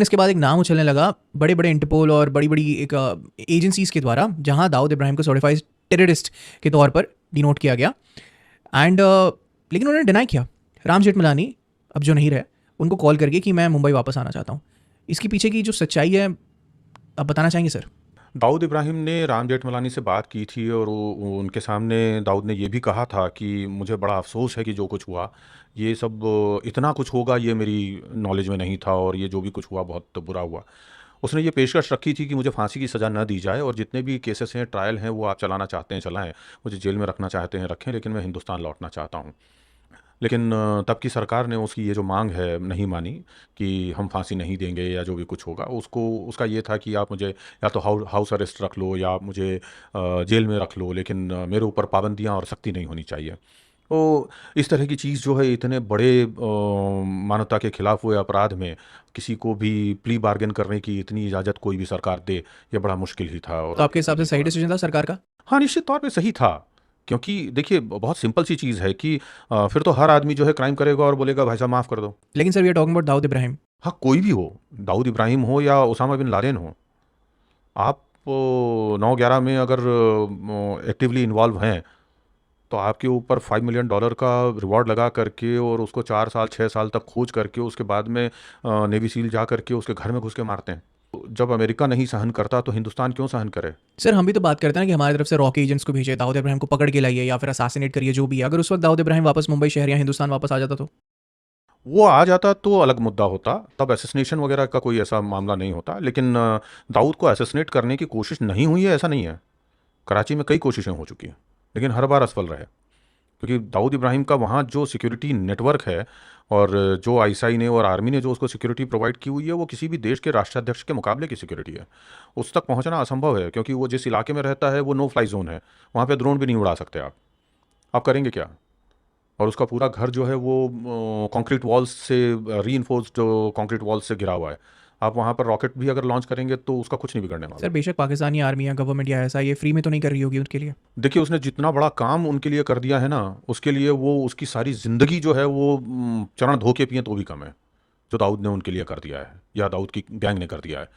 इसके बाद एक नाम उछलने लगा बड़े बड़े इंटरपोल और बड़ी बड़ी एक एजेंसीज के द्वारा, जहां दाऊद इब्राहिम को सर्टिफाइड टेररिस्ट के तौर पर डिनोट किया गया। एंड लेकिन उन्होंने डिनाई किया। राम जेठमलानी अब जो नहीं रहे, उनको कॉल करके कि मैं मुंबई वापस आना चाहता हूँ। इसके पीछे की जो सच्चाई है आप बताना चाहेंगे सर? दाऊद इब्राहिम ने राम जेठमलानी से बात की थी और वो उनके सामने दाऊद ने ये भी कहा था कि मुझे बड़ा अफ़सोस है कि जो कुछ हुआ, ये सब इतना कुछ होगा ये मेरी नॉलेज में नहीं था और ये जो भी कुछ हुआ बहुत बुरा हुआ। उसने ये पेशकश रखी थी कि मुझे फांसी की सज़ा न दी जाए और जितने भी केसेस हैं, ट्रायल हैं, वो आप चलाना चाहते हैं चलाएँ, मुझे जेल में रखना चाहते हैं रखें, लेकिन मैं हिंदुस्तान लौटना चाहता हूँ। लेकिन तब की सरकार ने उसकी ये जो मांग है नहीं मानी कि हम फांसी नहीं देंगे या जो भी कुछ होगा। उसको उसका ये था कि आप मुझे या तो हाउस अरेस्ट रख लो या आप मुझे जेल में रख लो, लेकिन मेरे ऊपर पाबंदियाँ और सख्ती नहीं होनी चाहिए। तो इस तरह की चीज़ जो है इतने बड़े मानवता के खिलाफ हुए अपराध में किसी को भी प्ली बार्गेन करने की इतनी इजाज़त कोई भी सरकार दे, ये बड़ा मुश्किल ही था तो और आपके हिसाब से सही डिसीजन था सरकार का? हाँ, निश्चित तौर पे सही था। क्योंकि देखिए बहुत सिंपल सी चीज़ है कि फिर तो हर आदमी जो है क्राइम करेगा और बोलेगा भाई साहब माफ़ कर दो। लेकिन sir we are talking about Dawood Ibrahim. हाँ, कोई भी हो, दाऊद इब्राहिम हो या ओसामा बिन लादेन हो, आप 9/11 में अगर एक्टिवली इन्वॉल्व हैं, तो आपके ऊपर $5 मिलियन का रिवॉर्ड लगा करके और उसको 4 साल, 6 साल तक खोज करके उसके बाद में नेवी सील जा करके उसके घर में घुस के मारते हैं। तो जब अमेरिका नहीं सहन करता, तो हिंदुस्तान क्यों सहन करे? सर हम भी तो बात करते हैं ना कि हमारी तरफ से रॉक एजेंट्स को भेजिए, दाऊद इब्राहिम को पकड़ के लाइए या फिर असासिनेट करिए, जो भी है। अगर उस वक्त दाऊद इब्राहिम वापस मुंबई शहर या हिंदुस्तान वापस आ जाता तो? वो आ जाता तो अलग मुद्दा होता, तब असैसिनेशन वगैरह का कोई ऐसा मामला नहीं होता। लेकिन दाऊद को असैसिनेट करने की कोशिश नहीं हुई है ऐसा नहीं है। कराची में कई कोशिशें हो चुकी हैं, लेकिन हर बार असफल रहे। क्योंकि दाऊद इब्राहिम का वहाँ जो सिक्योरिटी नेटवर्क है और जो आईएसआई ने और आर्मी ने जो उसको सिक्योरिटी प्रोवाइड की हुई है, वो किसी भी देश के राष्ट्राध्यक्ष के मुकाबले की सिक्योरिटी है। उस तक पहुँचना असंभव है क्योंकि वो जिस इलाके में रहता है वो नो फ्लाई जोन है। वहाँ पे ड्रोन भी नहीं उड़ा सकते आप। आप करेंगे क्या? और उसका पूरा घर जो है वो कंक्रीट वॉल्स से रीइंफोर्स्ड कंक्रीट वॉल्स से घिरा हुआ है। आप वहाँ पर रॉकेट भी अगर लॉन्च करेंगे तो उसका कुछ नहीं बिगड़ने सर वाला। बेशक पाकिस्तानी आर्मी या गवर्नमेंट या ऐसा ये फ्री में तो नहीं कर रही होगी उनके लिए। देखिए उसने जितना बड़ा काम उनके लिए कर दिया है ना, उसके लिए वो उसकी सारी ज़िंदगी जो है वो चरण धो के पिएँ तो भी कम है, जो दाऊद ने उनके लिए कर दिया है या दाऊद की गैंग ने कर दिया है।